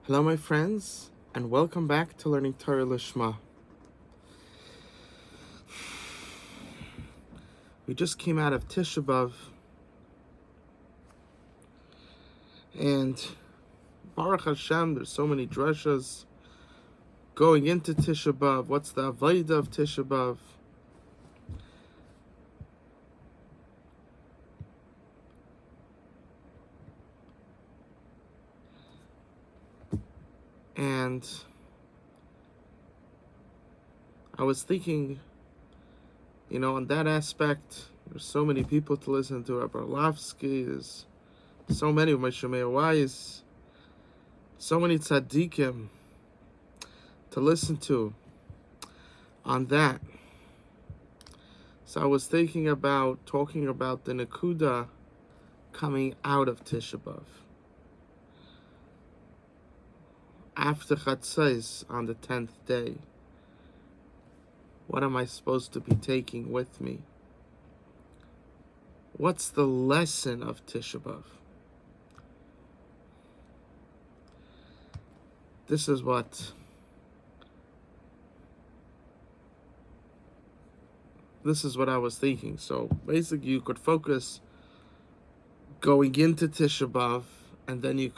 Hello, my friends, and welcome back to Learning Torah Lishma. We just came out of Tisha B'Av, and Baruch Hashem, there's so many drashas going into Tisha B'Av. What's the avodah of Tisha B'Av? And I was thinking, on that aspect, there's so many people to listen to. Rabbi Orlovsky, there's so many of my Shemei Wise, so many tzaddikim to listen to on that. So I was thinking about talking about the Nakuda coming out of Tisha B'Av. After Chatzos on the 10th day, what am I supposed to be taking with me? What's the lesson of Tisha B'Av? This is what I was thinking. So basically you could focus going into Tisha B'Av, and then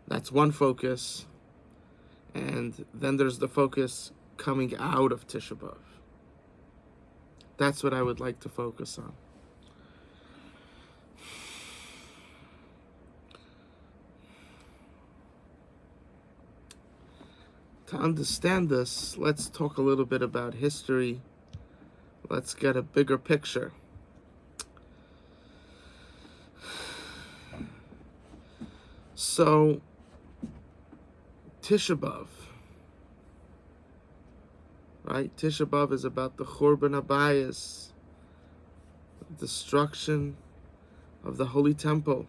that's one focus. And then there's the focus coming out of Tisha B'Av. That's what I would like to focus on. To understand this, let's talk a little bit about history. Let's get a bigger picture. So, Tisha B'Av, right? Tisha B'Av is about the Churban Habayis, destruction of the Holy Temple.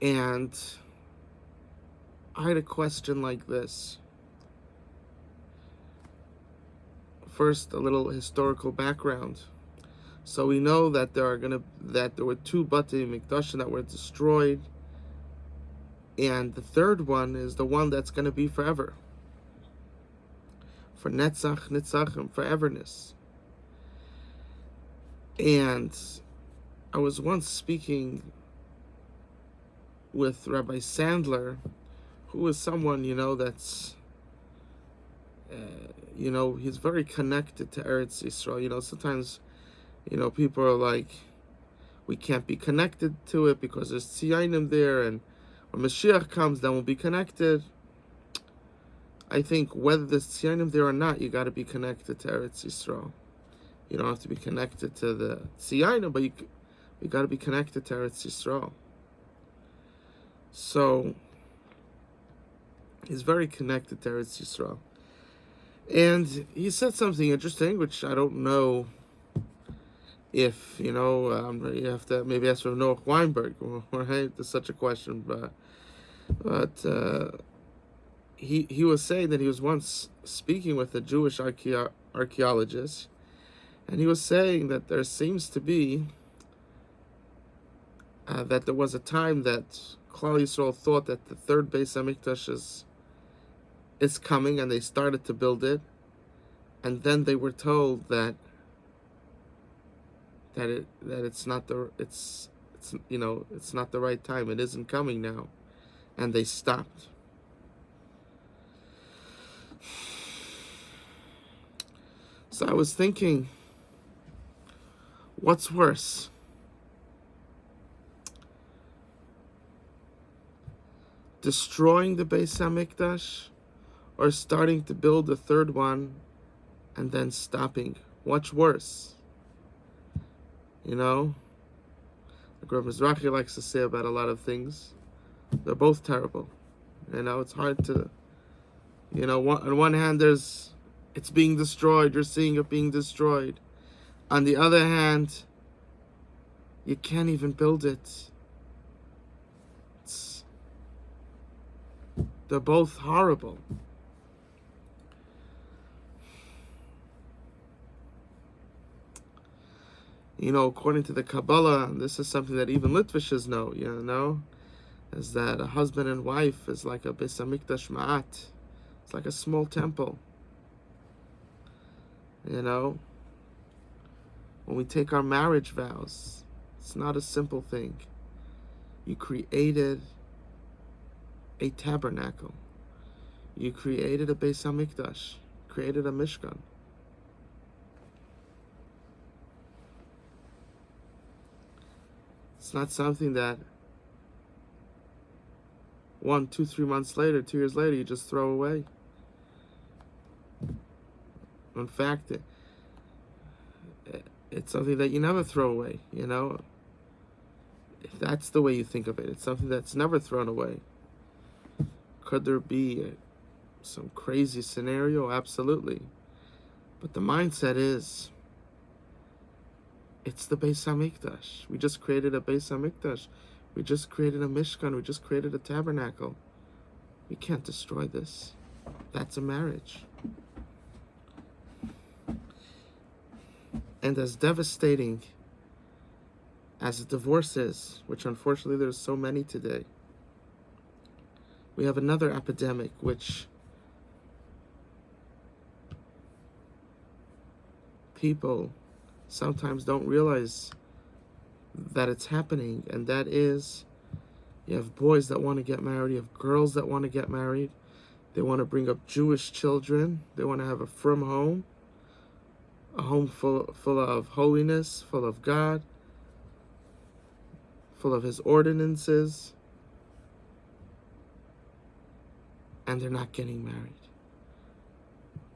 And I had a question like this. First, a little historical background. So we know that there were two Batei Mikdashim that were destroyed, and the third one is the one that's going to be forever, for Netzach Nitzachim, foreverness. And I was once speaking with Rabbi Sandler, who is someone that's he's very connected to Eretz Yisrael. Sometimes people are like, we can't be connected to it because there's Tziyanim there, and when Mashiach comes, then we'll be connected. I think whether there's Tziyanim there or not, you got to be connected to Eretz Yisrael. You don't have to be connected to the Tziyanim, but you got to be connected to Eretz Yisrael. So, he's very connected to Eretz Yisrael. And he said something interesting, which I don't know if, you have to maybe ask for Noah Weinberg, right? There's such a question, but he was saying that he was once speaking with a Jewish archaeologist, and he was saying that there seems to be, that there was a time that Klal Yisrael thought that the third Beis HaMikdash is coming, and they started to build it, and then they were told that it's not the right time. It isn't coming now, and they stopped. So I was thinking, what's worse? Destroying the Beis HaMikdash, or starting to build a third one and then stopping? What's worse? Like Rav Mizrahi likes to say about a lot of things, they're both terrible. It's hard to, on one hand, it's being destroyed, you're seeing it being destroyed. On the other hand, you can't even build it. They're both horrible. according to the Kabbalah, and this is something that even Litvishes know, is that a husband and wife is like a Beis Hamikdash Ma'at. It's like a small temple. When we take our marriage vows, it's not a simple thing. You created a tabernacle. You created a Beis Hamikdash, created a Mishkan. It's not something that 1, 2, 3 months later, 2 years later, you just throw away. In fact, it's something that you never throw away, If that's the way you think of it, it's something that's never thrown away. Could there be some crazy scenario? Absolutely. But the mindset is, it's the Beis Hamikdash. We just created a Beis Hamikdash. We just created a Mishkan. We just created a tabernacle. We can't destroy this. That's a marriage. And as devastating as divorce is, which unfortunately there's so many today, we have another epidemic which people sometimes don't realize that it's happening, and that is, you have boys that want to get married, you have girls that want to get married, they want to bring up Jewish children, they want to have a frum home, a home full of holiness, full of God, full of His ordinances, and they're not getting married.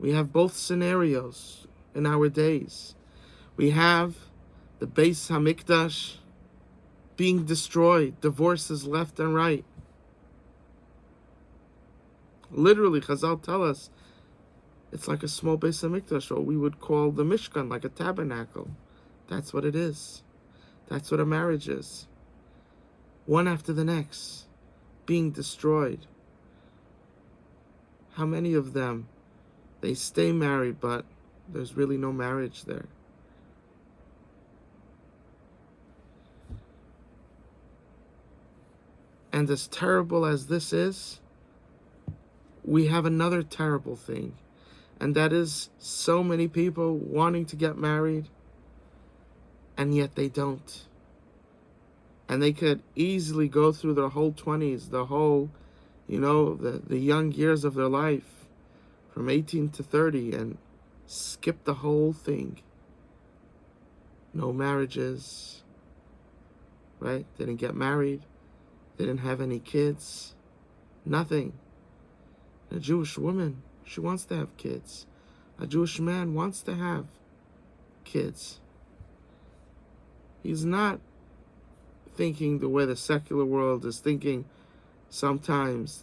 We have both scenarios in our days. We have the Beis Hamikdash being destroyed, divorces left and right. Literally, Chazal tell us, it's like a small Beis Hamikdash, or we would call the Mishkan, like a tabernacle. That's what it is. That's what a marriage is. One after the next, being destroyed. How many of them, they stay married, but there's really no marriage there? And as terrible as this is, we have another terrible thing. And that is so many people wanting to get married, and yet they don't. And they could easily go through their whole 20s, the whole, the young years of their life, from 18 to 30, and skip the whole thing. No marriages, right? They didn't get married. They didn't have any kids. Nothing. A Jewish woman, she wants to have kids. A Jewish man wants to have kids. He's not thinking the way the secular world is thinking sometimes.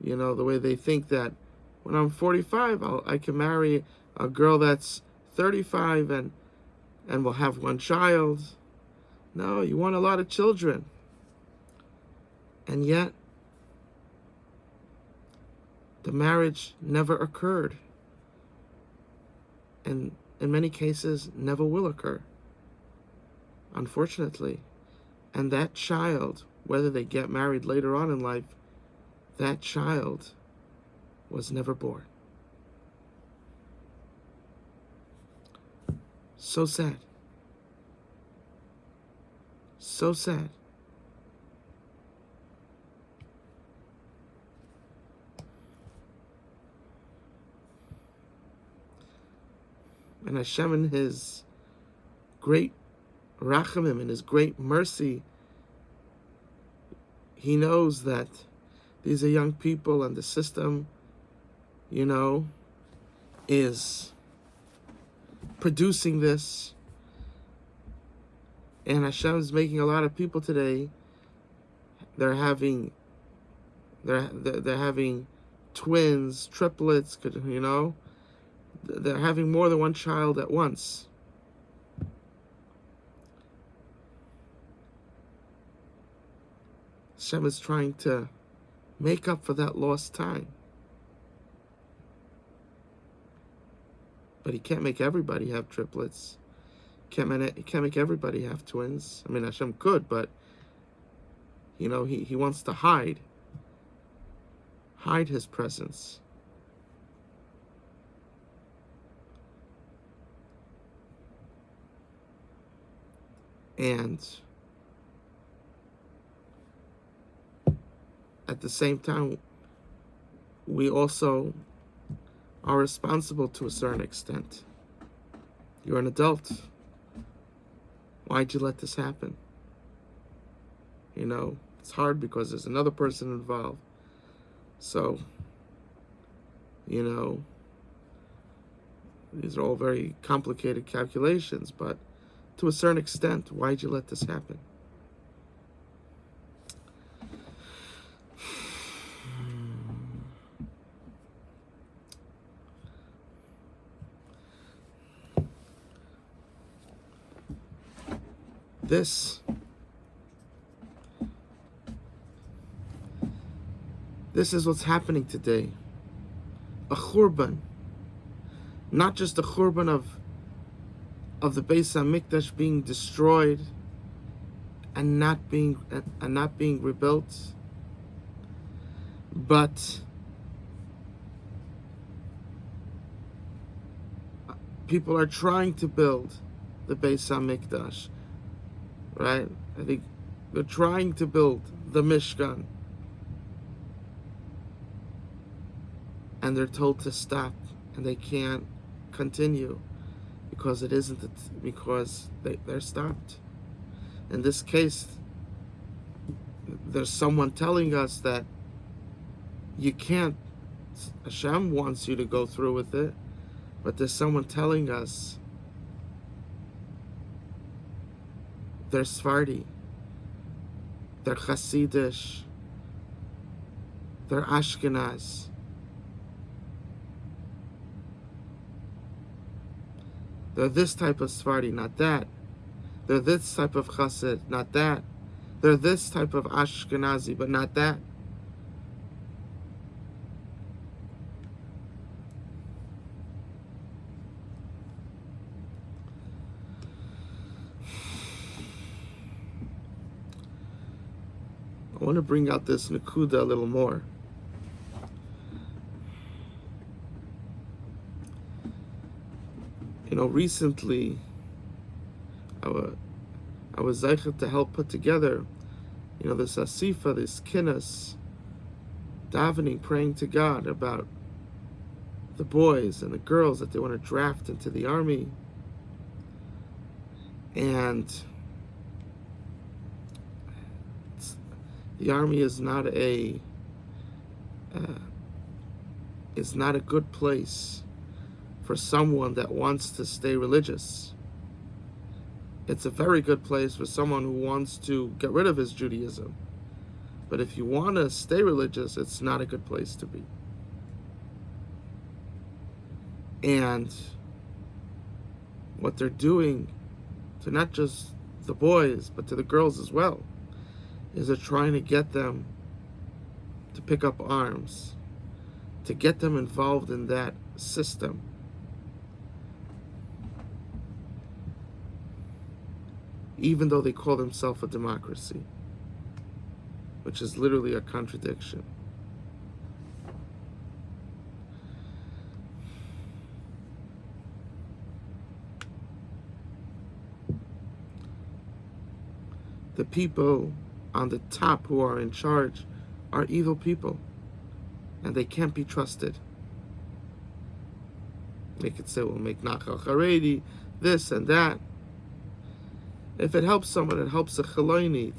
The way they think that when I'm 45, I can marry a girl that's 35 and we'll have one child. No, you want a lot of children. And yet, the marriage never occurred. And in many cases, never will occur. Unfortunately. And that child, whether they get married later on in life, that child was never born. So sad. So sad. And Hashem, in His great rachamim, in His great mercy, He knows that these are young people, and the system, is producing this. And Hashem is making a lot of people today, they're having twins, triplets, they're having more than one child at once. Hashem is trying to make up for that lost time. But He can't make everybody have triplets. Can't make everybody have twins. I mean, Hashem could, but he wants to hide his presence. And at the same time, we also are responsible to a certain extent. You're an adult. Why'd you let this happen? It's hard because there's another person involved. So, these are all very complicated calculations, but to a certain extent, why'd you let this happen? This is what's happening today. A churban. Not just a churban of the Beis HaMikdash being destroyed and not being rebuilt, but people are trying to build the Beis HaMikdash, right? I think they're trying to build the Mishkan, and they're told to stop, and they can't continue because it isn't because they're stopped. In this case, there's someone telling us that you can't. Hashem wants you to go through with it, but there's someone telling us they're Sephardi, they're Hasidish, they're Ashkenaz. They're this type of Sephardi, not that. They're this type of Chassid, not that. They're this type of Ashkenazi, but not that. I want to bring out this Nakuda a little more. Recently, I was zeichet to help put together, this asifa, this kinnas, davening, praying to God about the boys and the girls that they want to draft into the army. And the army is not a good place for someone that wants to stay religious. It's a very good place for someone who wants to get rid of his Judaism. But if you want to stay religious, it's not a good place to be. And what they're doing to not just the boys, but to the girls as well, is they're trying to get them to pick up arms, to get them involved in that system. Even though they call themselves a democracy, which is literally a contradiction. The people on the top who are in charge are evil people, and they can't be trusted. They could say, we'll make Nachal Haredi, this and that. If it helps someone, it helps a Chiloni,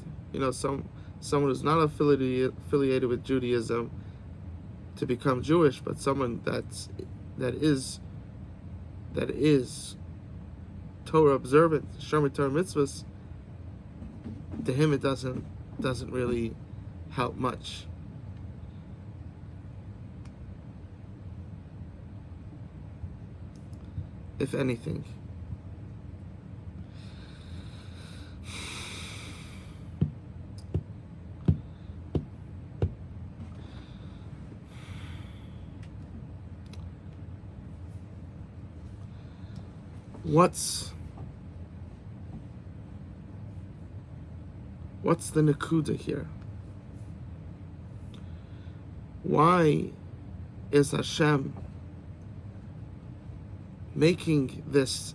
someone who's not affiliated with Judaism to become Jewish, but someone that is Torah observant, Shomer Torah mitzvahs. To him, it doesn't really help much. If anything. What's the nakuda here? Why is Hashem making this,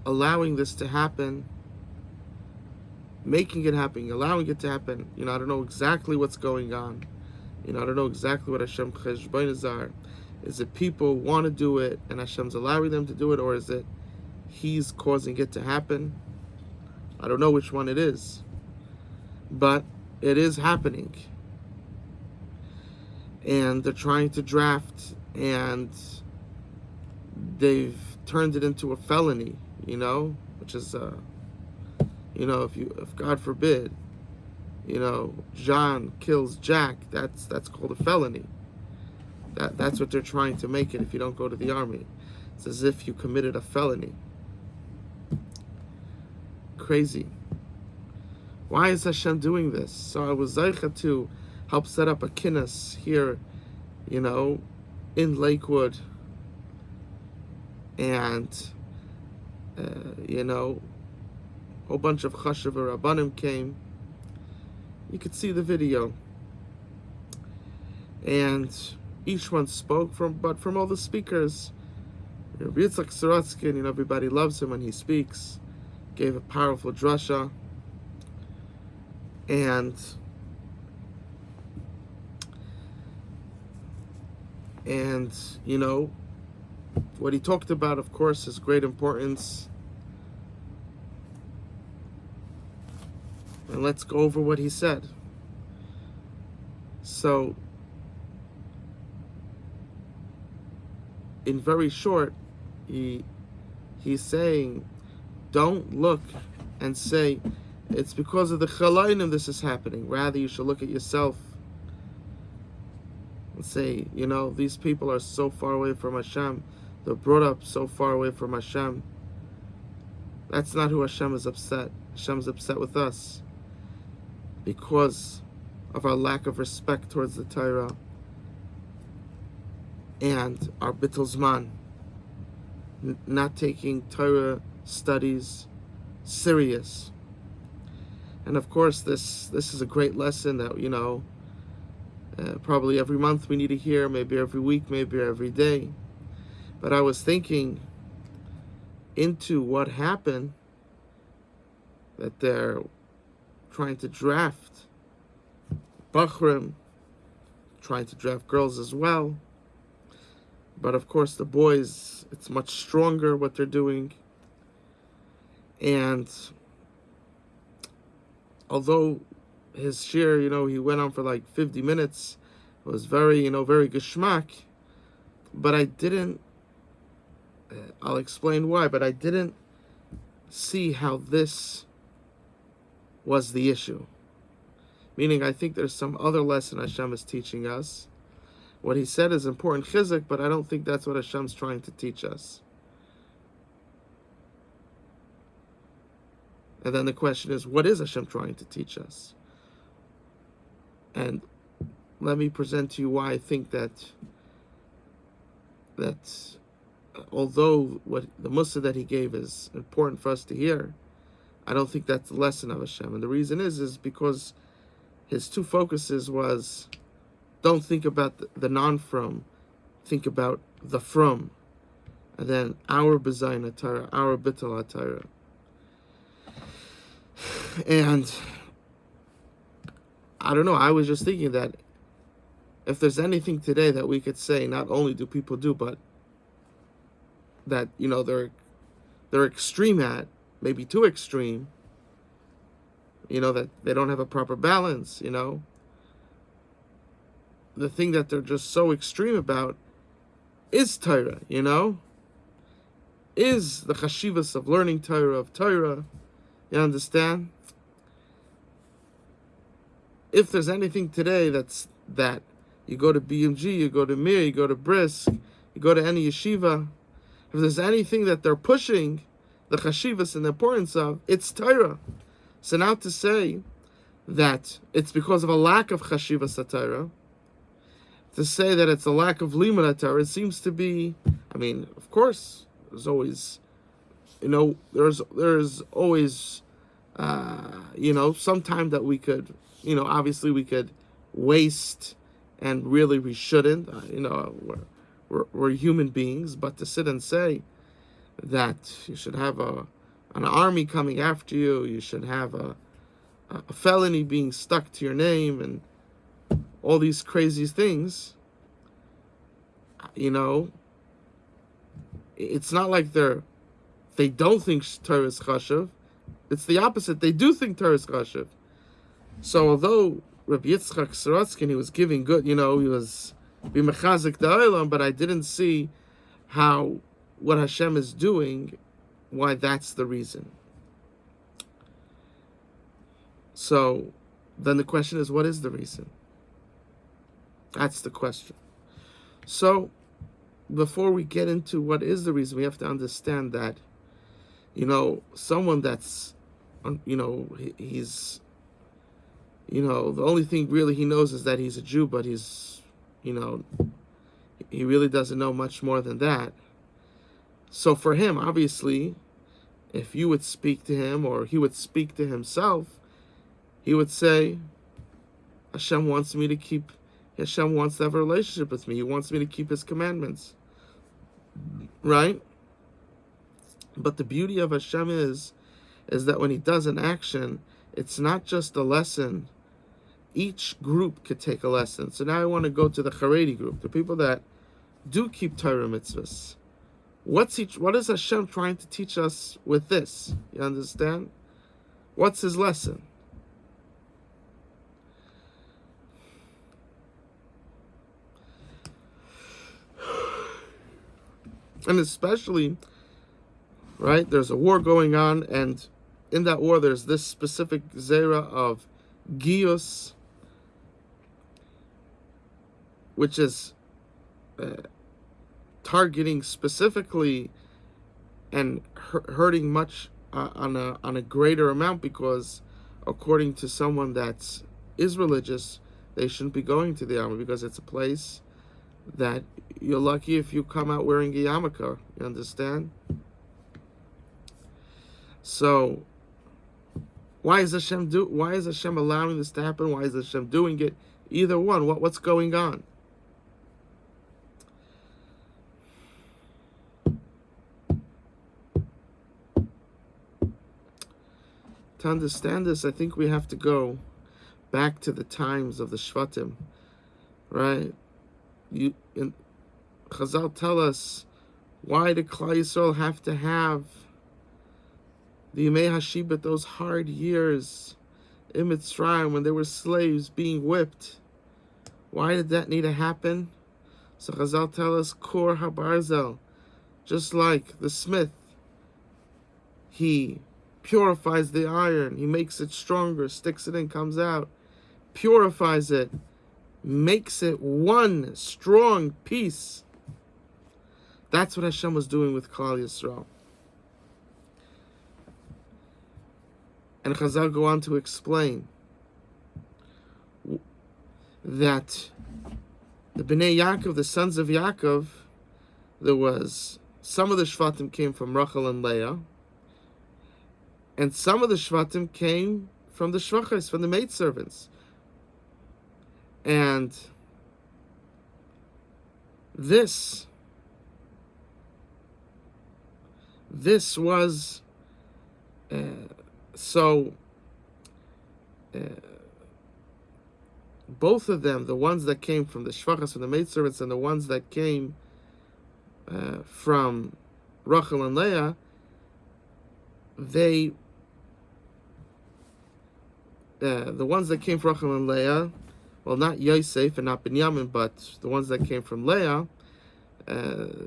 allowing this to happen, making it happen, allowing it to happen? I don't know exactly what's going on. I don't know exactly what Hashem cheshbonos are. Is it people want to do it and Hashem's allowing them to do it, or is it He's causing it to happen? I don't know which one it is, but it is happening. And they're trying to draft, and they've turned it into a felony, which is, if God forbid, John kills Jack, that's called a felony. That's what they're trying to make it if you don't go to the army. It's as if you committed a felony. Crazy. Why is Hashem doing this? So I was zeicha to help set up a kinus here, in Lakewood. And, a whole bunch of chashav rabbanim came. You could see the video. And each one spoke from all the speakers. Rabbi Yitzchak Sorotzkin, everybody loves him when he speaks. Gave a powerful drasha. And what he talked about, of course, is great importance. And let's go over what he said. So, in very short, he's saying, don't look and say, it's because of the chalayim this is happening. Rather, you should look at yourself and say, these people are so far away from Hashem. They're brought up so far away from Hashem. That's not who Hashem is upset. Hashem's upset with us because of our lack of respect towards the Torah and our bittul zman, not taking Torah studies serious. And of course, this is a great lesson that, probably every month we need to hear, maybe every week, maybe every day. But I was thinking into what happened, that they're trying to draft Bachrim, trying to draft girls as well. But of course, the boys, it's much stronger what they're doing. And although his shir, he went on for like 50 minutes, it was very, very geschmack, but I didn't, I'll explain why, but I didn't see how this was the issue. Meaning, I think there's some other lesson Hashem is teaching us. What he said is important chizuk, but I don't think that's what Hashem's trying to teach us. And then the question is, what is Hashem trying to teach us? And let me present to you why I think that although what the mussar that he gave is important for us to hear, I don't think that's the lesson of Hashem. And the reason is because his two focuses was, don't think about the non-from, think about the from. And then our bezayin Torah, our bittul Torah. And I don't know, I was just thinking that if there's anything today that we could say, not only do people do, but that, they're extreme at, maybe too extreme, that they don't have a proper balance, the thing that they're just so extreme about is Torah, is the chashivas of learning Torah, of Torah, you understand? If there's anything today that you go to BMG, you go to Mir, you go to Brisk, you go to any yeshiva, if there's anything that they're pushing the chashivas and the importance of, it's Torah. So now to say that it's because of a lack of chashivas Torah, to say that it's a lack of limud Torah, it seems to be, of course, there's always, there's always some time that we could, obviously we could waste, and really we shouldn't. We're human beings, but to sit and say that you should have an army coming after you, you should have a felony being stuck to your name, and all these crazy things, it's not like they don't think Torah is chashuv. It's the opposite. They do think Torah is chashuv. So although Rabbi Yitzchak Sorotzkin, he was giving good, he was b'mechazik da'olam, but I didn't see how what Hashem is doing, why that's the reason. So then the question is, what is the reason? That's the question. So before we get into what is the reason, we have to understand that, someone that's, he's, the only thing really he knows is that he's a Jew, but he's, he really doesn't know much more than that. So for him, obviously, if you would speak to him, or he would speak to himself, he would say, Hashem wants to have a relationship with me. He wants me to keep his commandments. Right? But the beauty of Hashem is that when he does an action, it's not just a lesson. Each group could take a lesson. So now I want to go to the Haredi group, the people that do keep Torah mitzvahs. What is Hashem trying to teach us with this? You understand? What's his lesson? And especially, right, there's a war going on, and in that war there's this specific zera of Giyus, which is targeting specifically and hurting much on a greater amount, because according to someone that is religious, they shouldn't be going to the army, because it's a place that you're lucky if you come out wearing a yarmulke. You understand? So why is Hashem allowing this to happen? Why is Hashem doing it? Either one. What's going on? To understand this, I think we have to go back to the times of the Shvatim, right? Chazal tell us, why did Klal Yisrael have to have the Yemei HaShibet, those hard years in Mitzrayim when they were slaves being whipped? Why did that need to happen? So Chazal tell us, Kor HaBarzel, just like the smith, he purifies the iron, he makes it stronger, sticks it in, comes out, purifies it, makes it one strong piece. That's what Hashem was doing with Klal Yisrael. And Chazal go on to explain that the Bnei Yaakov, the sons of Yaakov, there was some of the Shvatim came from Rachel and Leah, and some of the Shvatim came from the Shvachos, from the maidservants. And this was both of them, the ones that came from the Shvachas, from the maidservants, and the ones that came from Rachel and Leah, the ones that came from Rachel and Leah, well, not Yosef and not Binyamin, but the ones that came from Leah,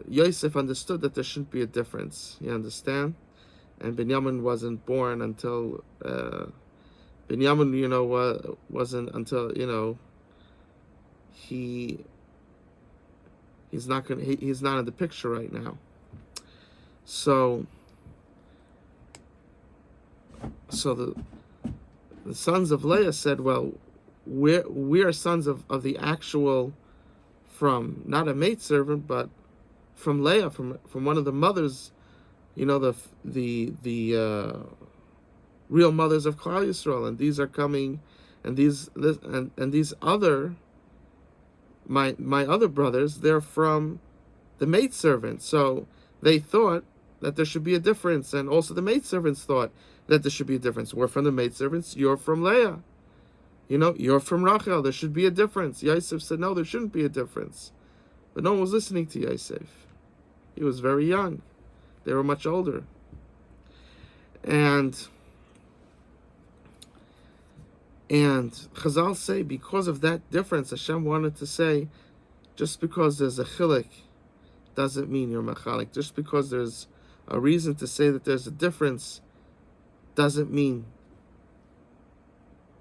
Yosef understood that there shouldn't be a difference. You understand? And Binyamin wasn't born until Binyamin, wasn't until he's not in the picture right now. So the sons of Leah said, well, we are sons of the actual, from not a maidservant, but from Leah, from one of the mothers, the real mothers of Klal Yisrael, and these are coming, and these other my other brothers, they're from the maidservants. So they thought that there should be a difference, and also the maidservants thought that there should be a difference. We're from the maidservants, you're from Leah. You're from Rachel, there should be a difference. Yosef said, no, there shouldn't be a difference. But no one was listening to Yosef. He was very young. They were much older. And Chazal say, because of that difference, Hashem wanted to say, just because there's a chilek doesn't mean you're machalik. Just because there's a reason to say that there's a difference doesn't mean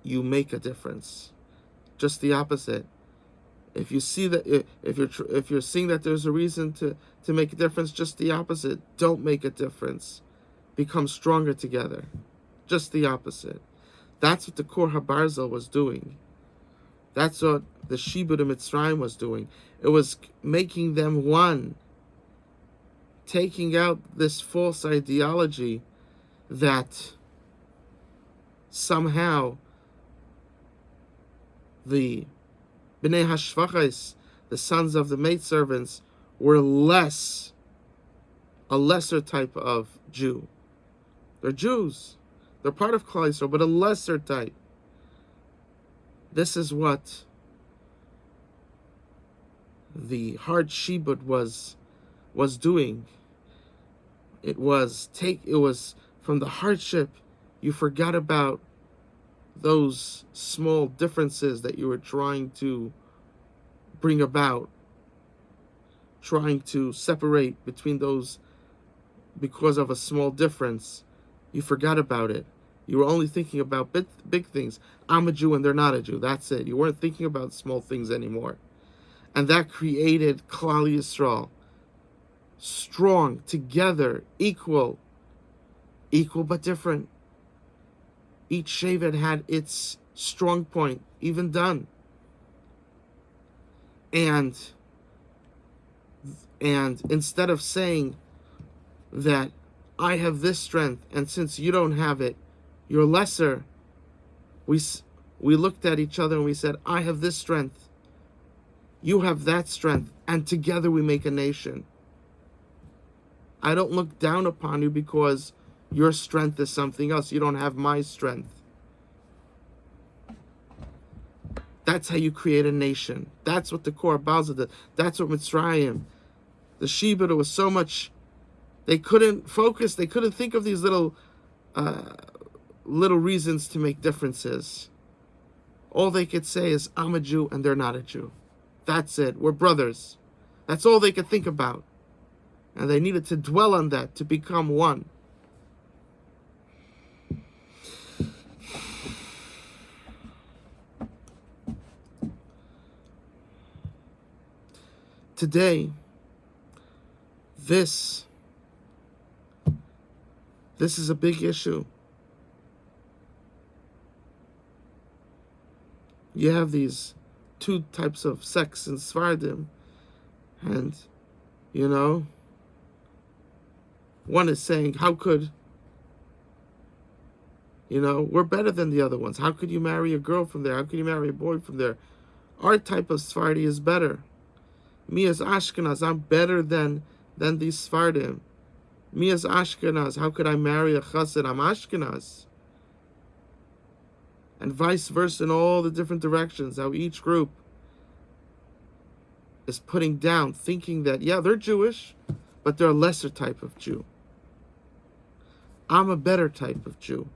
you make a difference. Just the opposite. If you see that, if you're seeing that there's a reason to make a difference, just the opposite. Don't make a difference. Become stronger together. Just the opposite. That's what the Kor HaBarzel was doing. That's what the Shibud of Mitzrayim was doing. It was making them one. Taking out this false ideology that somehow the Bnei Hashvachis, the sons of the maidservants, were a lesser type of Jew. They're Jews. They're part of Klal Yisrael, but a lesser type. This is what the hard Shibud was doing. It was from the hardship, you forgot about those small differences that you were trying to bring about, trying to separate between those because of a small difference. You forgot about it. You were only thinking about big things. I'm a Jew and they're not a Jew. That's it. You weren't thinking about small things anymore. And that created Klal Yisrael. Strong, together, equal but different. Each Shevet had its strong point, even done. And instead of saying that I have this strength, and since you don't have it, you're lesser, we looked at each other and we said, I have this strength, you have that strength, and together we make a nation. I don't look down upon you because your strength is something else. You don't have my strength. That's how you create a nation. That's what the Kor HaBarzel did. That's what Mitzrayim. The Shibud was so much, they couldn't focus, they couldn't think of these little reasons to make differences. All they could say is, I'm a Jew and they're not a Jew. That's it. We're brothers. That's all they could think about. And they needed to dwell on that to become one. Today, this is a big issue. You have these two types of sects in Sfardim, and one is saying, how could, we're better than the other ones. How could you marry a girl from there? How could you marry a boy from there? Our type of Sephardi is better. Me as Ashkenaz, I'm better than these Sephardim. Me as Ashkenaz, how could I marry a Chassid? I'm Ashkenaz. And vice versa in all the different directions, how each group is putting down, thinking that, yeah, they're Jewish, but they're a lesser type of Jew. I'm a better type of Jew.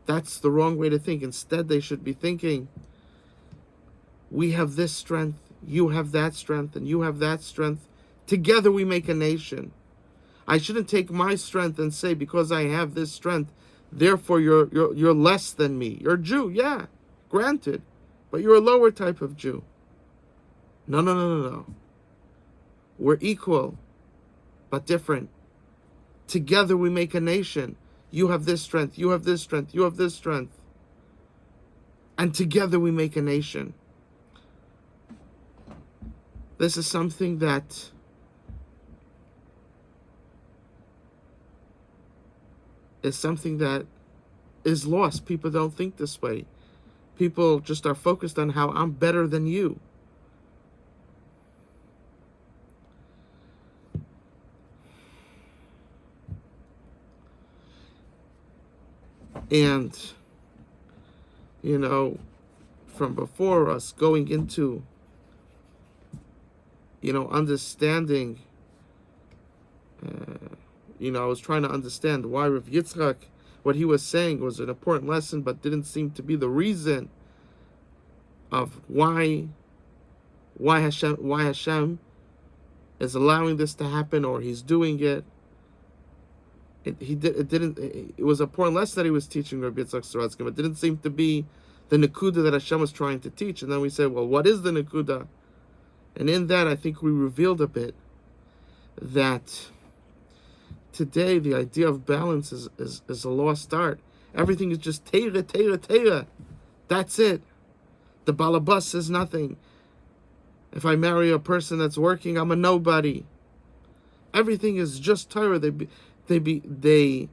That's the wrong way to think. Instead, they should be thinking, we have this strength, you have that strength, and you have that strength. Together we make a nation. I shouldn't take my strength and say, because I have this strength, therefore you're less than me. You're a Jew, yeah, granted, but you're a lower type of Jew. No. We're equal, but different. Together we make a nation. You have this strength, you have this strength, you have this strength. And together we make a nation. This is something that is something that is lost. People don't think this way. People just are focused on how I'm better than you. And, from before us going into, understanding, I was trying to understand why Rav Yitzchak, what he was saying was an important lesson, but didn't seem to be the reason of why Hashem is allowing this to happen, or he's doing it. It was an important lesson that he was teaching Rabbi Yitzchak Sorotzkin, but it didn't seem to be the Nakuda that Hashem was trying to teach. And then we said, well, what is the Nakuda? And in that, I think we revealed a bit that today the idea of balance is a lost art. Everything is just teira, teira, teira. That's it. The balabas says nothing. If I marry a person that's working, I'm a nobody. Everything is just Torah. They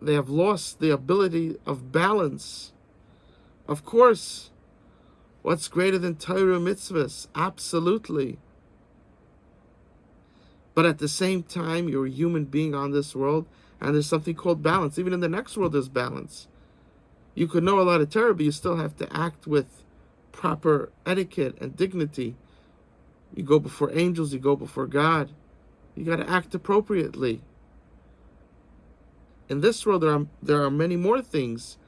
have lost the ability of balance. Of course, what's greater than Torah mitzvahs? Absolutely. But at the same time, you're a human being on this world, and there's something called balance. Even in the next world, there's balance. You could know a lot of Torah, but you still have to act with proper etiquette and dignity. You go before angels, you go before God. You got to act appropriately. In this world, there are many more things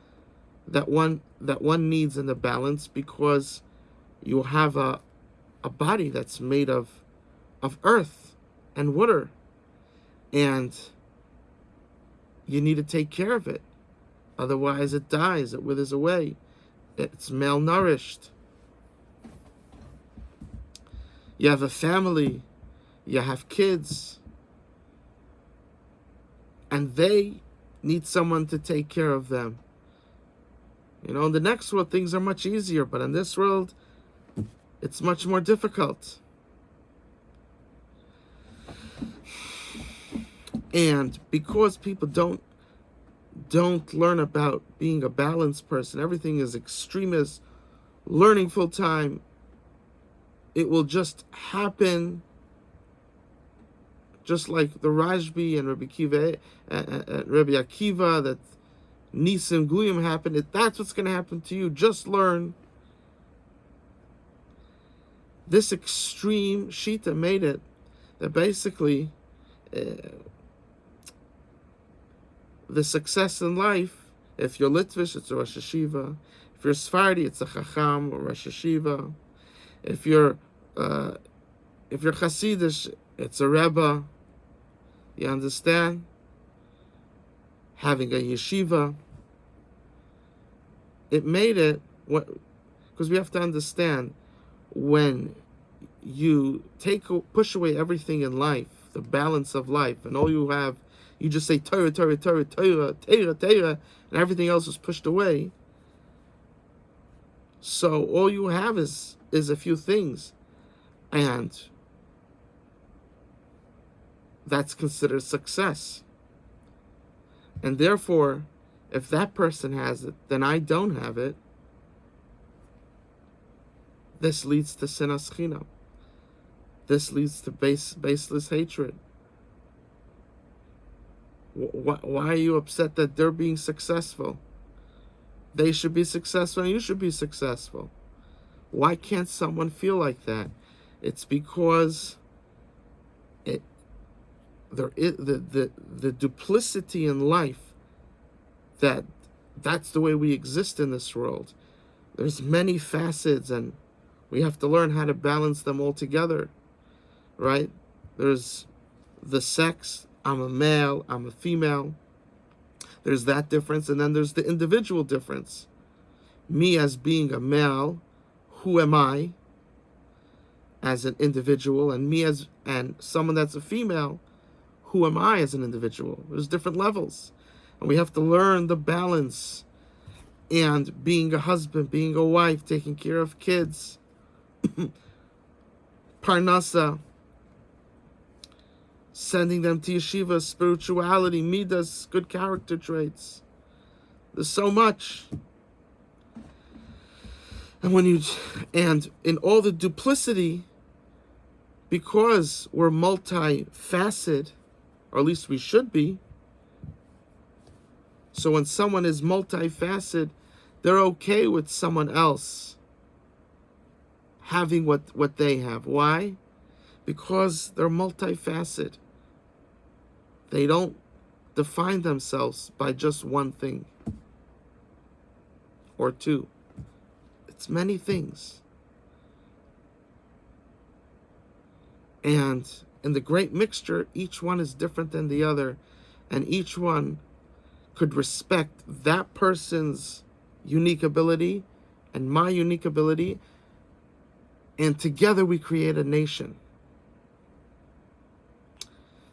that one needs in the balance, because you have a body that's made of earth and water, and you need to take care of it. Otherwise, it dies, it withers away. It's malnourished. You have a family, you have kids, and they need someone to take care of them. In the next world, things are much easier, but in this world, it's much more difficult. And because people don't learn about being a balanced person, everything is extremist, learning full time, it will just happen, just like the Rashbi and Rabbi Akiva, that Nisim Guyim happened. That's what's going to happen to you. Just learn. This extreme Shita made it that basically the success in life, if you're Litvish, it's a Rosh Hashiva. If you're Sephardi, it's a Chacham or Rosh Hashiva. If you're Hasidish, it's a Rebbe. You understand? Having a yeshiva. It made it, because we have to understand, when you push away everything in life, the balance of life, and all you have, you just say Torah, Torah, Torah, Torah, Torah, Torah, and everything else is pushed away. So all you have is a few things, and that's considered success. And therefore, if that person has it, then I don't have it. This leads to sinas chinam. This leads to baseless hatred. Why are you upset that they're being successful? They should be successful and you should be successful. Why can't someone feel like that? It's because the duplicity in life, that's the way we exist in this world. There's many facets, and we have to learn how to balance them all together, right? There's the sex. I'm a male, I'm a female. There's that difference, and then there's the individual difference. Me as being a male, who am I as an individual? And and someone that's a female, who am I as an individual? There's different levels. And we have to learn the balance, and being a husband, being a wife, taking care of kids, parnasa. sending them to yeshiva, spirituality, midas, good character traits. There's so much. And in all the duplicity, because we're multifaceted, or at least we should be. So when someone is multifaceted, they're okay with someone else having what they have. Why? Because they're multifaceted. They don't define themselves by just one thing or two. It's many things. And in the great mixture, each one is different than the other, and each one could respect that person's unique ability and my unique ability, and together we create a nation.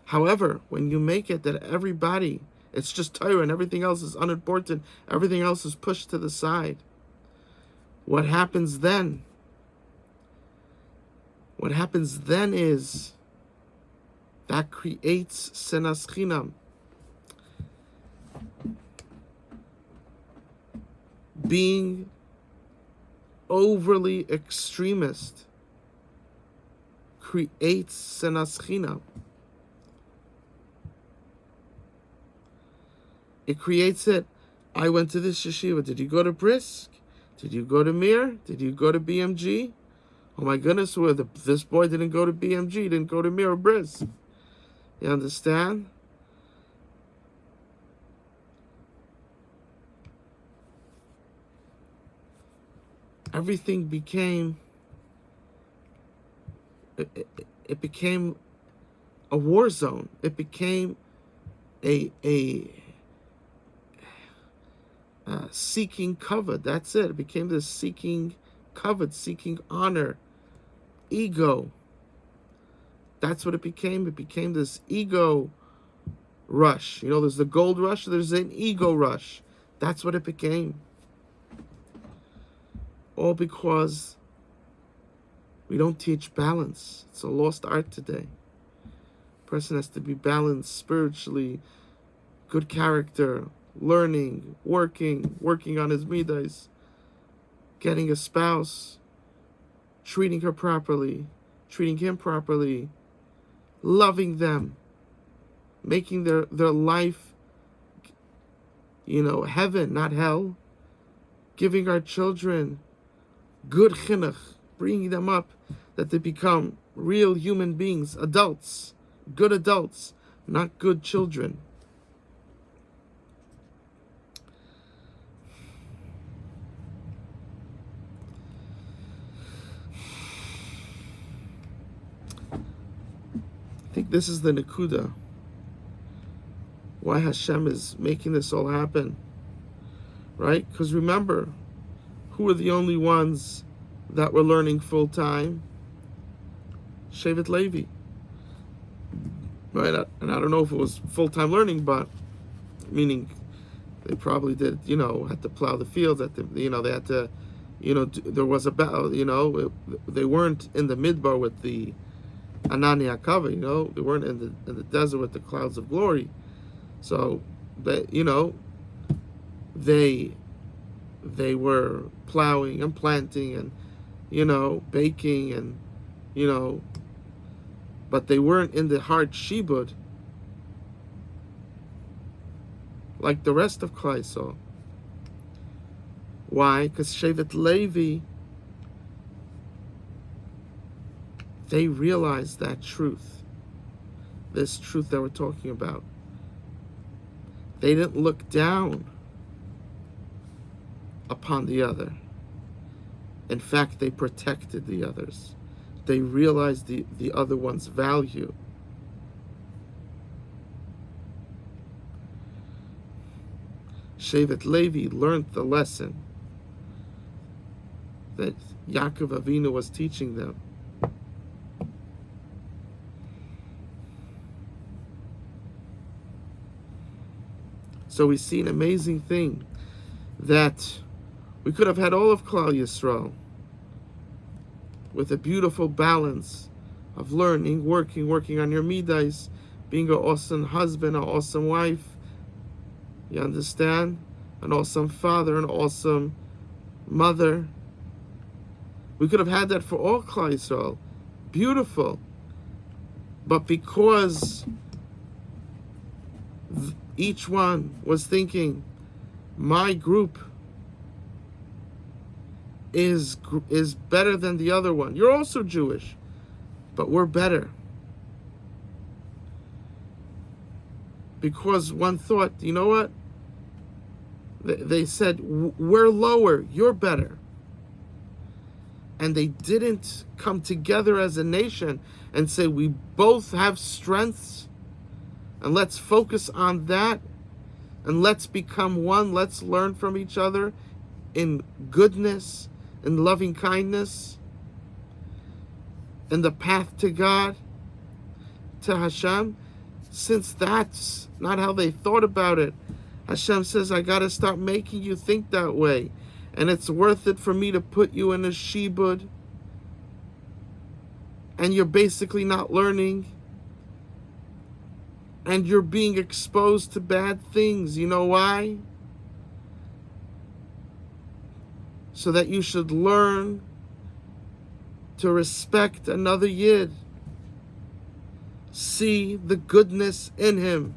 However, when you make it that everybody, it's just Torah and everything else is unimportant, everything else is pushed to the side, what happens then? What happens then is that creates sinas chinam. Being overly extremist creates sinas chinam. It creates it. I went to this yeshiva. Did you go to Brisk? Did you go to Mir? Did you go to BMG? Oh my goodness, this boy didn't go to BMG, didn't go to Mir or Brisk. You understand? Everything became, it became a war zone. It became a seeking cover. That's it. It became this seeking cover, seeking honor, ego. That's what it became. It became this ego rush. You know, there's the gold rush, there's an ego rush. That's what it became. All because we don't teach balance. It's a lost art today. A person has to be balanced spiritually, good character, learning, working on his midas, getting a spouse, treating her properly, treating him properly, loving them, making their life, heaven, not hell, giving our children good chinuch, bringing them up that they become real human beings, adults, not good children. I think this is the Nakuda. Why Hashem is making this all happen. Right? Because remember, who are the only ones that were learning full time? Shevet Levi. Right? And I don't know if it was full time learning, but meaning they probably did, had to plow the fields, they had to, there was a battle, they weren't in the midbar with the Anani Akava, they weren't in the desert with the clouds of glory. So they were plowing and planting and baking and but they weren't in the hard shibud like the rest of Klal Yisrael. Why? Because Shevet Levi, they realized that truth, this truth that we're talking about. They didn't look down upon the other. In fact, they protected the others. They realized the other one's value. Shevet Levi learned the lesson that Yaakov Avinu was teaching them. So we see an amazing thing, that we could have had all of Klal Yisrael with a beautiful balance of learning, working on your midas, being an awesome husband, an awesome wife. You understand? An awesome father, an awesome mother. We could have had that for all Klal Yisrael. Beautiful. But because each one was thinking, my group is better than the other one. You're also Jewish, but we're better. Because one thought, you know what? They said, we're lower, you're better. And they didn't come together as a nation and say, we both have strengths, and let's focus on that, and let's become one. Let's learn from each other in goodness, in loving kindness, in the path to God, to Hashem. Since that's not how they thought about it, Hashem says, I got to start making you think that way. And it's worth it for me to put you in a shibud. And you're basically not learning. And you're being exposed to bad things. You know why? So that you should learn to respect another Yid. See the goodness in him.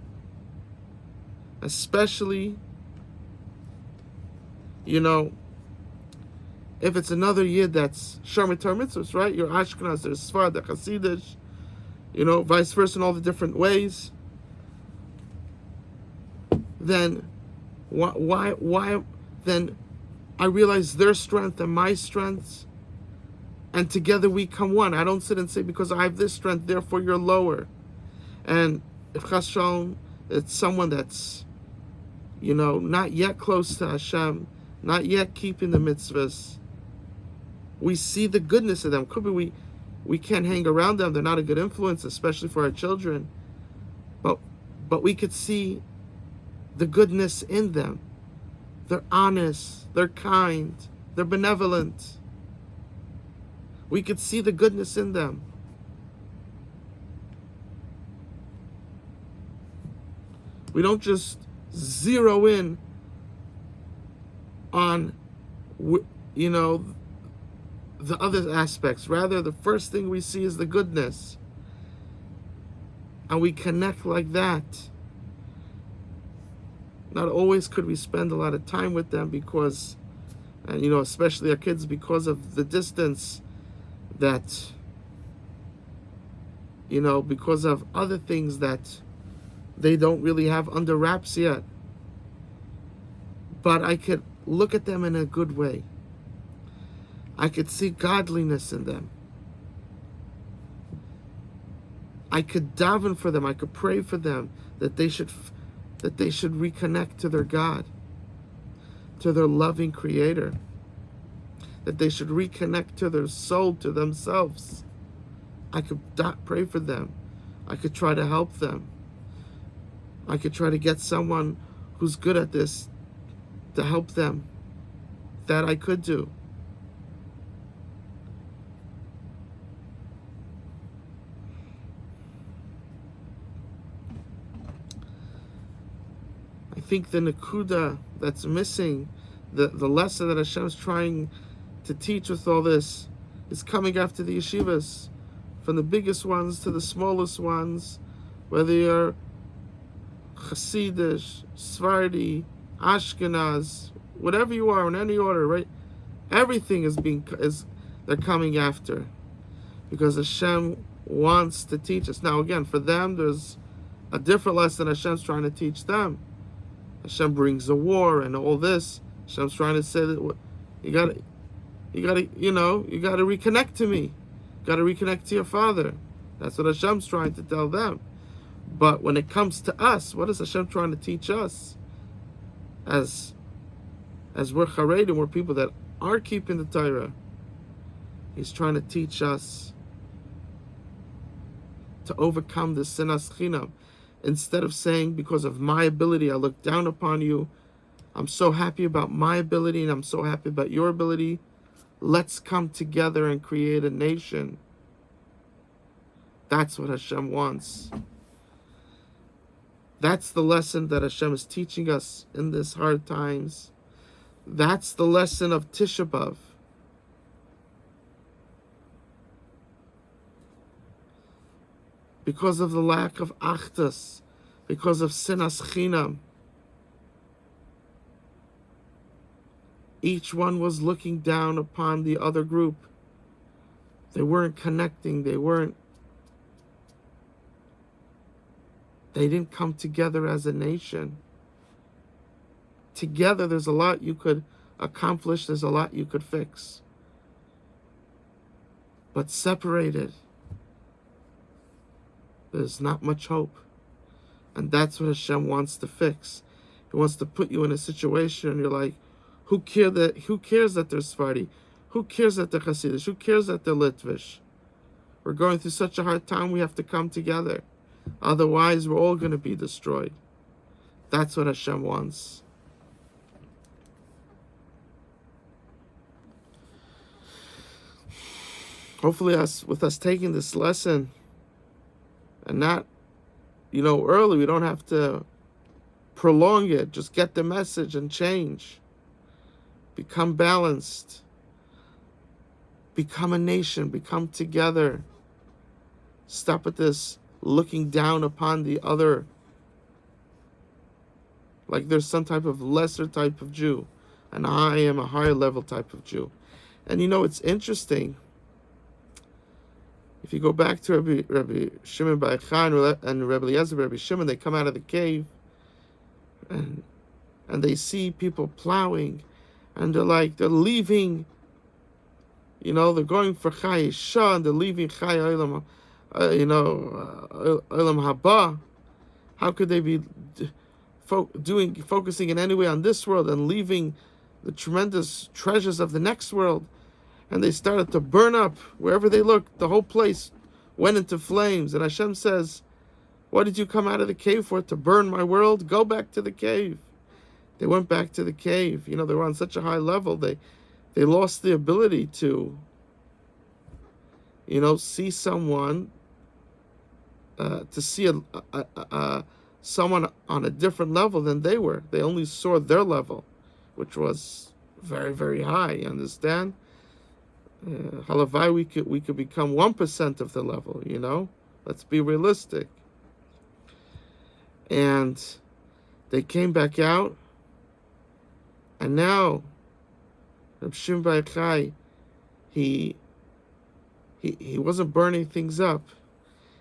Especially, if it's another Yid that's Shomer Torah Mitzvos, right? You're Ashkenaz, there's Sfard, they're Hasidish, vice versa in all the different ways. Then, why? Then I realize their strength and my strengths, and together we come one. I don't sit and say, because I have this strength, therefore you're lower. And if Chas Shalom, it's someone that's, not yet close to Hashem, not yet keeping the mitzvahs, we see the goodness of them. Could be we can't hang around them. They're not a good influence, especially for our children. But we could see the goodness in them. They're honest, they're kind, they're benevolent. We could see the goodness in them. We don't just zero in on, the other aspects. Rather, the first thing we see is the goodness. And we connect like that. Not always could we spend a lot of time with them because, and especially our kids, because of the distance that, because of other things that they don't really have under wraps yet. But I could look at them in a good way. I could see godliness in them. I could daven for them. I could pray for them that they should reconnect to their God, to their loving Creator, that they should reconnect to their soul, to themselves. I could pray for them. I could try to help them. I could try to get someone who's good at this to help them. That I could do. I think the Nakuda that's missing, the lesson that Hashem's trying to teach with all this, is coming after the yeshivas, from the biggest ones to the smallest ones, whether you're Hasidish, Sephardi, Ashkenaz, whatever you are in any order, right? Everything they're coming after, because Hashem wants to teach us. Now again, for them, there's a different lesson Hashem's trying to teach them. Hashem brings a war and all this. Hashem's trying to say that you gotta reconnect to me. You gotta reconnect to your Father. That's what Hashem's trying to tell them. But when it comes to us, what is Hashem trying to teach us? As we're Charedim, we're people that are keeping the Torah. He's trying to teach us to overcome the sinas chinam. Instead of saying, because of my ability, I look down upon you. I'm so happy about my ability and I'm so happy about your ability. Let's come together and create a nation. That's what Hashem wants. That's the lesson that Hashem is teaching us in these hard times. That's the lesson of Tisha B'Av. Because of the lack of achdus, because of sinas chinam, each one was looking down upon the other group. They weren't connecting. They didn't come together as a nation. Together, there's a lot you could accomplish. There's a lot you could fix. But separated, there's not much hope. And that's what Hashem wants to fix. He wants to put you in a situation and you're like, who cares that they're Sephardi? Who cares that they're Hasidish? Who cares that they're Litvish? We're going through such a hard time, we have to come together. Otherwise, we're all going to be destroyed. That's what Hashem wants. Hopefully, with us taking this lesson and not, early, we don't have to prolong it. Just get the message and change. Become balanced. Become a nation. Become together. Stop at this looking down upon the other like there's some type of lesser type of Jew, and I am a higher level type of Jew. And it's interesting. If you go back to Rabbi Shimon Bar Yochai and Rabbi Eliezer, Rabbi Shimon, they come out of the cave, and they see people plowing, and they're leaving. They're going for Chai Isha, and they're leaving Chai Olam, Olam Haba. How could they be focusing in any way on this world and leaving the tremendous treasures of the next world? And they started to burn up wherever they looked. The whole place went into flames. And Hashem says, what did you come out of the cave for? To burn my world? Go back to the cave. They went back to the cave. They were on such a high level. They lost the ability to, see someone, to see someone on a different level than they were. They only saw their level, which was very, very high. You understand? Halavai, we could become 1% of the level. Let's be realistic. And they came back out, and now Reb Shimon Bar Yochai, he wasn't burning things up.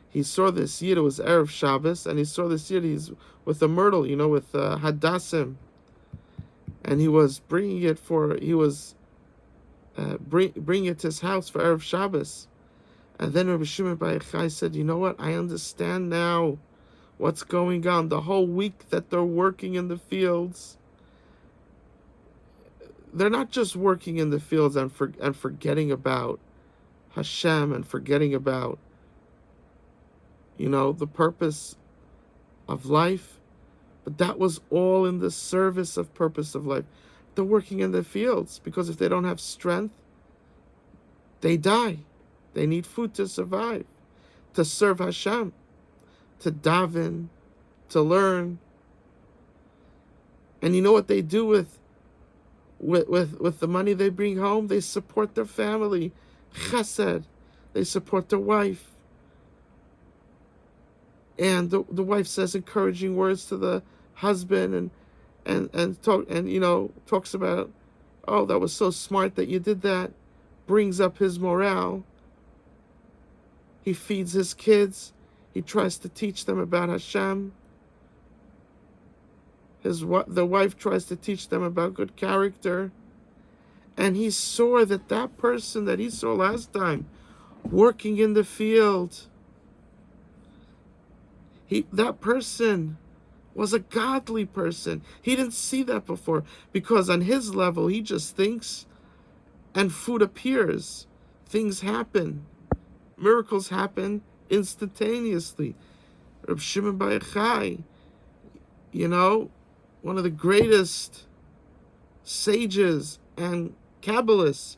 He saw this Yid, it was Erev Shabbos, and he saw this Yid, he's with a myrtle, with Hadassim, and he was bringing it bring it to his house for Erev Shabbos. And then Rabbi Shimon Bar Yochai said, what? I understand now what's going on. The whole week that they're working in the fields, they're not just working in the fields and forgetting about Hashem and forgetting about, the purpose of life, but that was all in the service of purpose of life. They're working in the fields because if they don't have strength, they die. They need food to survive, to serve Hashem, to daven, to learn. And you know what they do with the money they bring home? They support their family, chesed. They support their wife. And the wife says encouraging words to the husband and talks about, oh, that was so smart that you did that, brings up his morale. He feeds his kids. He tries to teach them about Hashem. The wife tries to teach them about good character. And he saw that person that he saw last time working in the field, that person was a godly person. He didn't see that before because on his level, he just thinks and food appears. Things happen. Miracles happen instantaneously. Reb Shimon Bar Yochai, one of the greatest sages and Kabbalists,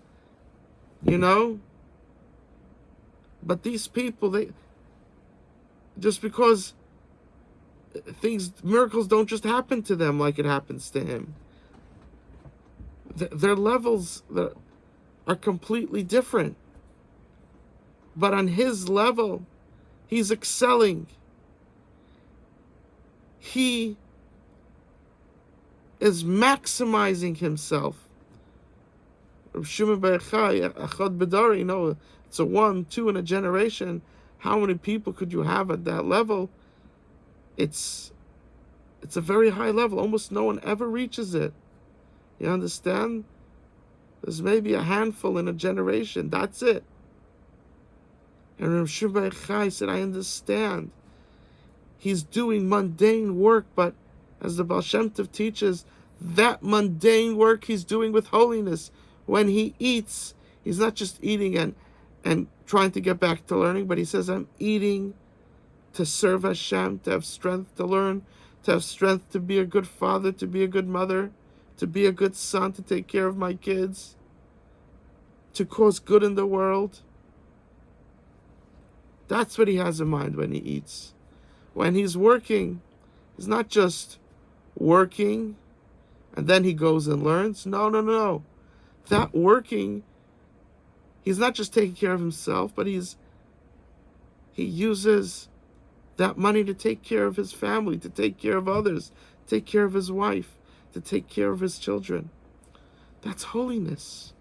But these people, just because Miracles don't just happen to them like it happens to him. Their levels are completely different. But on his level, he's excelling. He is maximizing himself. Shimon Bar Yochai, Achad B'dari, it's a 1, 2 in a generation. How many people could you have at that level? It's a very high level. Almost no one ever reaches it. You understand? There's maybe a handful in a generation. That's it. And Rav Shimon Bar Yochai said, I understand. He's doing mundane work, but as the Baal Shem Tov teaches, that mundane work he's doing with holiness. When he eats, he's not just eating and trying to get back to learning, but he says, I'm eating to serve Hashem, to have strength to learn, to have strength to be a good father, to be a good mother, to be a good son, to take care of my kids, to cause good in the world. That's what he has in mind when he eats. When he's working, he's not just working and then he goes and learns. No. That working, he's not just taking care of himself, but he uses that money to take care of his family, to take care of others, take care of his wife, to take care of his children. That's holiness.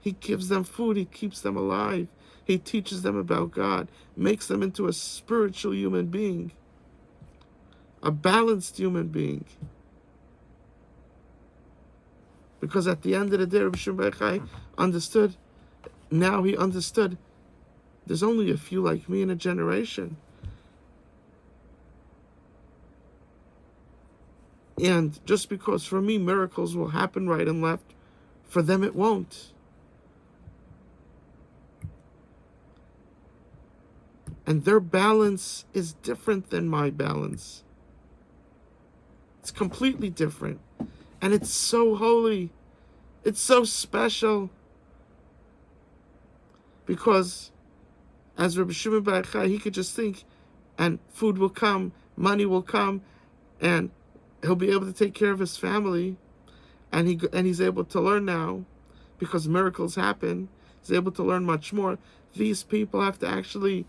He gives them food, he keeps them alive, he teaches them about God, makes them into a spiritual human being, a balanced human being. Because at the end of the day, Rabbi Shimon Bar Yochai understood, now he understood, there's only a few like me in a generation. And just because for me miracles will happen right and left, for them it won't. And their balance is different than my balance. It's completely different. And it's so holy. It's so special. Because as Rabbi Shimon Bar Yochai, he could just think, and food will come, money will come, and he'll be able to take care of his family. And he's able to learn now, because miracles happen. He's able to learn much more. These people have to actually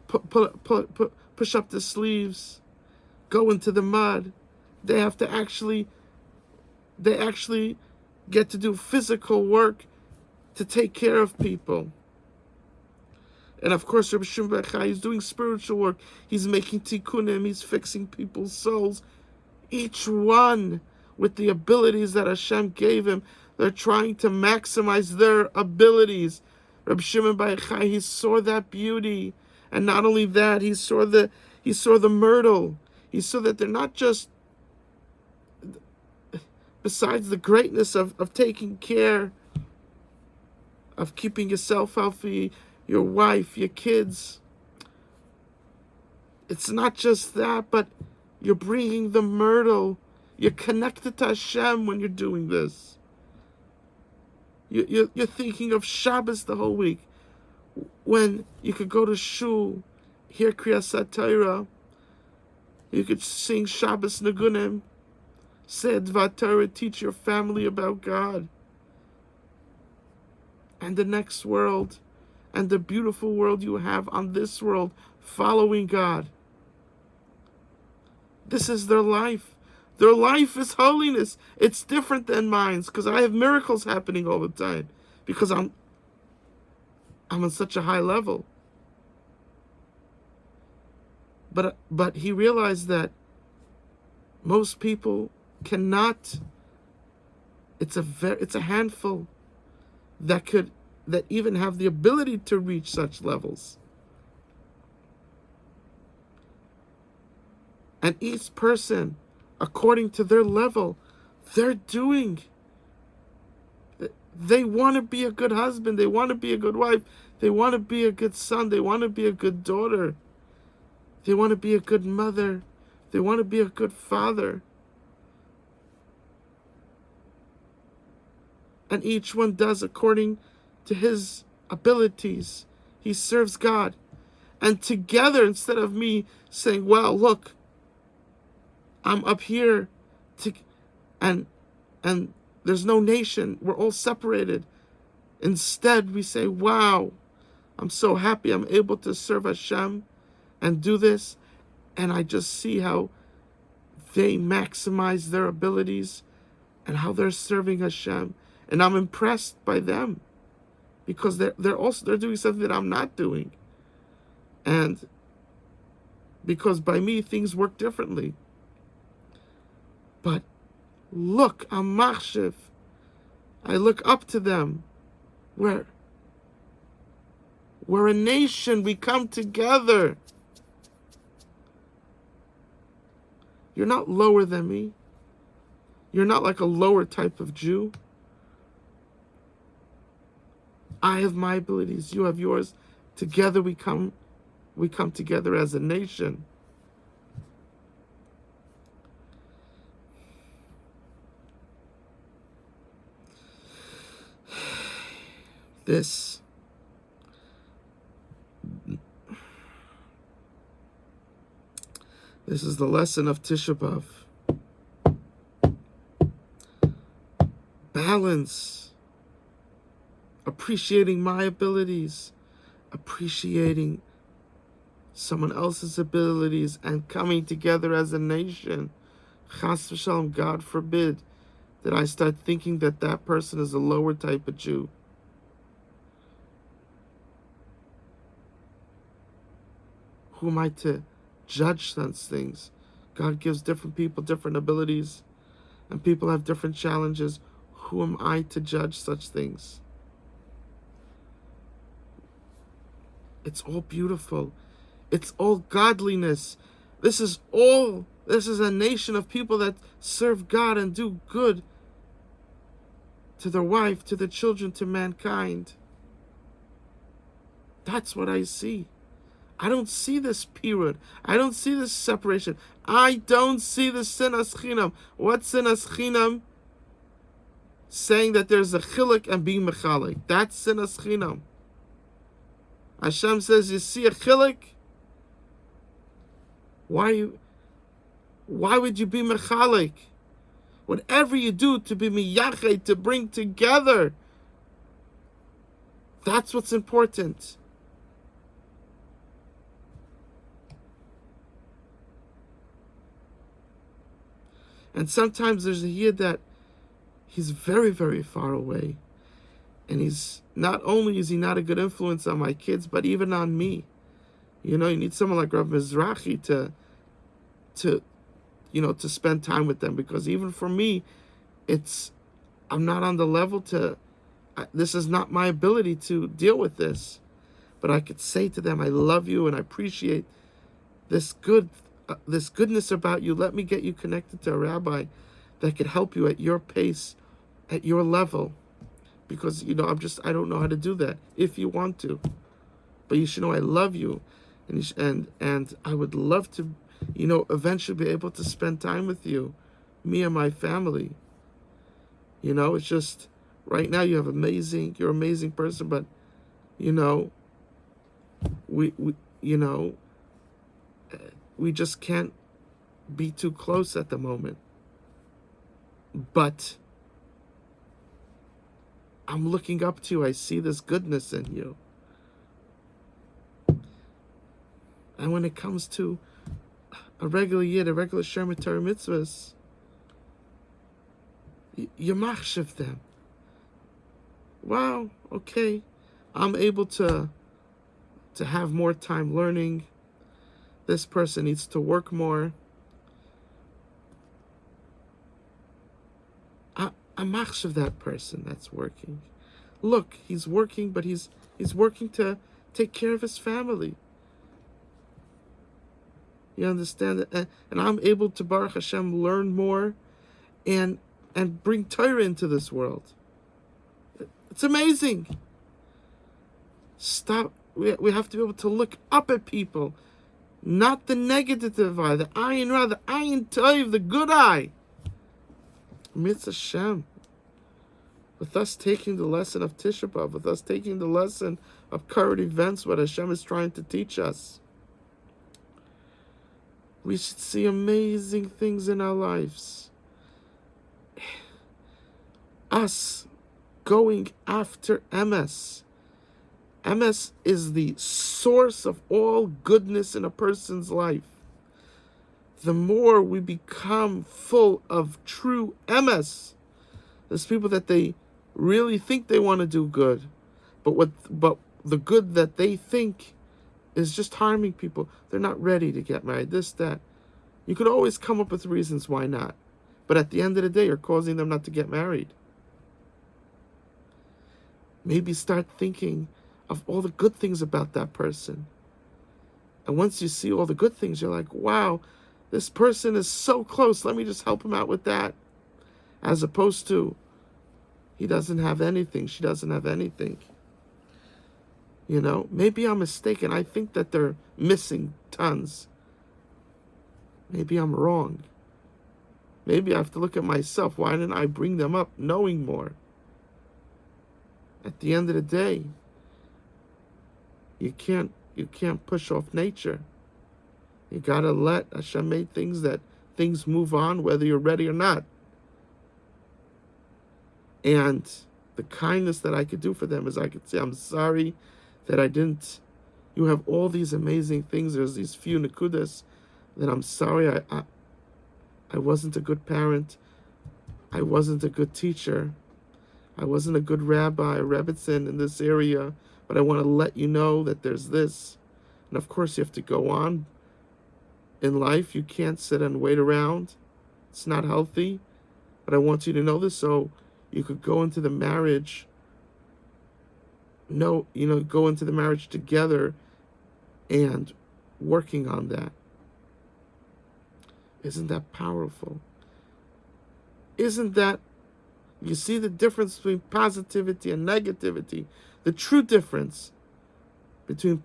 push up the sleeves, go into the mud. They actually get to do physical work to take care of people. And of course, Rabbi Shimon Bar Yochai is doing spiritual work. He's making tikkunim. He's fixing people's souls. Each one with the abilities that Hashem gave him. They're trying to maximize their abilities. Rabbi Shimon Bar Yochai, he saw that beauty. And not only that, he saw the myrtle. He saw that they're not just, besides the greatness of taking care, of keeping yourself healthy, your wife, your kids. It's not just that, but you're bringing the myrtle. You're connected to Hashem when you're doing this. You're thinking of Shabbos the whole week. When you could go to shul, hear Kriyas Torah, you could sing Shabbos Nagunim, say Dvar Torah, teach your family about God and the next world and the beautiful world you have on this world, following God. This is their life. Their life is holiness. It's different than mine, because I have miracles happening all the time, because I'm on such a high level. But he realized that most people cannot. It's a handful that even have the ability to reach such levels. And each person, according to their level, they're doing. They want to be a good husband. They want to be a good wife. They want to be a good son. They want to be a good daughter. They want to be a good mother. They want to be a good father. And each one does according to his abilities. He serves God. And together, instead of me saying, well, look, I'm up here, and there's no nation, we're all separated. Instead, we say, wow, I'm so happy I'm able to serve Hashem and do this. And I just see how they maximize their abilities and how they're serving Hashem. And I'm impressed by them because they're doing something that I'm not doing. And because by me, things work differently. But look, I'm machshiv. I look up to them. We're a nation. We come together. You're not lower than me. You're not like a lower type of Jew. I have my abilities. You have yours. Together we come together as a nation. This is the lesson of Tisha B'Av. Balance. Appreciating my abilities. Appreciating someone else's abilities and coming together as a nation. Chas v'shalom, God forbid that I start thinking that that person is a lower type of Jew. Who am I to judge such things? God gives different people different abilities, and people have different challenges. Who am I to judge such things? It's all beautiful. It's all godliness. This is a nation of people that serve God and do good to their wife, to their children, to mankind. That's what I see. I don't see this period. I don't see this separation. I don't see the sinas chinam. What's sinas chinam? Saying that there's a chiluk and being mechalik. That's sinas chinam. Hashem says, you see a chiluk? Why would you be mechalik? Whatever you do to be miyached, to bring together, that's what's important. And sometimes there's a yid that he's very, very far away. And he's not only is he not a good influence on my kids, but even on me. You know, you need someone like Rav Mizrahi to spend time with them, because even for me, I'm not on the level this is not my ability to deal with this. But I could say to them, I love you and I appreciate this goodness about you. Let me get you connected to a rabbi that could help you at your pace, at your level. Because, I don't know how to do that. If you want to. But you should know I love you. And I would love to, eventually be able to spend time with you. Me and my family. It's just, right now you're an amazing person, but, we just can't be too close at the moment. But I'm looking up to you. I see this goodness in you. And when it comes to a regular yid, a regular Shermit Torah mitzvahs, you machshav them. Wow, okay. I'm able to have more time learning. This person needs to work more. I'm machshav that person that's working. Look, he's working, but he's working to take care of his family. You understand that? And I'm able to, Baruch Hashem, learn more and bring Torah into this world. It's amazing. Stop. We have to be able to look up at people. Not the negative eye, the ayin ra, the ayin tov, the good eye. Mitzvah Hashem. With us taking the lesson of Tisha B'Av, with us taking the lesson of current events, what Hashem is trying to teach us. We should see amazing things in our lives. Us going after emes. Emes is the source of all goodness in a person's life. The more we become full of true emes, there's people that they really think they want to do good, but the good that they think is just harming people. They're not ready to get married, this, that. You could always come up with reasons why not. But at the end of the day, you're causing them not to get married. Maybe start thinking of all the good things about that person. And once you see all the good things, you're like, wow, this person is so close. Let me just help him out with that. As opposed to, he doesn't have anything. She doesn't have anything. You know, maybe I'm mistaken. I think that they're missing tons. Maybe I'm wrong. Maybe I have to look at myself. Why didn't I bring them up knowing more? At the end of the day, you can't push off nature. You gotta let Hashem make things move on, whether you're ready or not. And the kindness that I could do for them is I could say, I'm sorry that I didn't. You have all these amazing things. There's these few nekudas that I'm sorry I wasn't a good parent. I wasn't a good teacher. I wasn't a good rabbi, a rebbitzin in this area. But I want to let you know that there's this. And of course you have to go on in life. You can't sit and wait around. It's not healthy. But I want you to know this so you could go into the marriage. Go into the marriage together and working on that. Isn't that powerful? Isn't that, you see the difference between positivity and negativity? The true difference between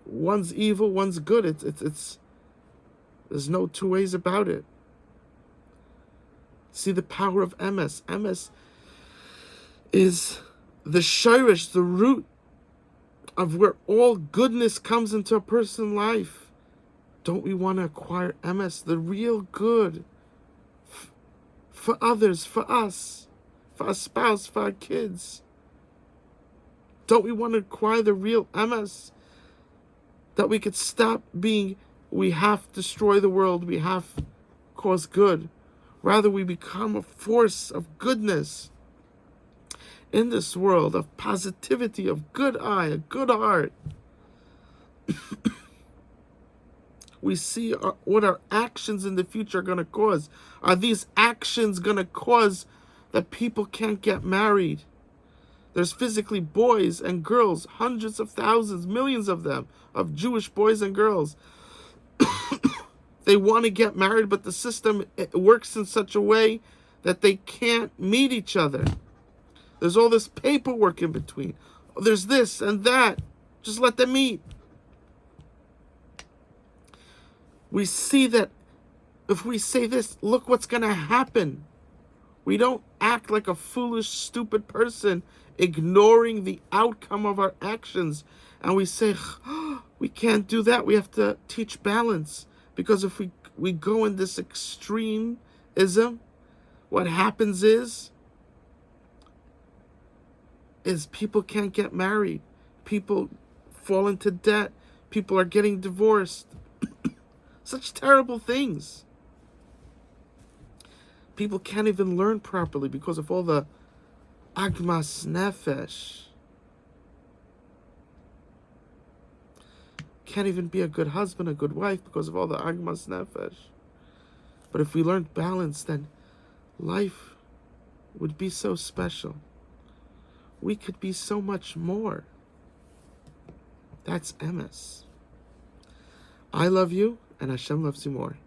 one's evil, one's good. It's there's no two ways about it. See the power of emes. Emes is the shirish, the root of where all goodness comes into a person's life. Don't we want to acquire emes, the real good, for others, for us, for our spouse, for our kids? Don't we want to acquire the real emes? That we could stop being, we have to destroy the world, we have cause good. Rather, we become a force of goodness in this world, of positivity, of good eye, a good heart. We see what our actions in the future are going to cause. Are these actions going to cause that people can't get married? There's physically boys and girls, hundreds of thousands, millions of them, of Jewish boys and girls. They want to get married, but the system works in such a way that they can't meet each other. There's all this paperwork in between. There's this and that. Just let them meet. We see that if we say this, look what's going to happen. We don't act like a foolish, stupid person, ignoring the outcome of our actions. And we say, oh, we can't do that. We have to teach balance. Because if we go in this extremism, what happens is people can't get married. People fall into debt. People are getting divorced. Such terrible things. People can't even learn properly because of all the agmas nefesh. Can't even be a good husband, a good wife because of all the agmas nefesh. But if we learned balance, then life would be so special. We could be so much more. That's emes. I love you, and Hashem loves you more.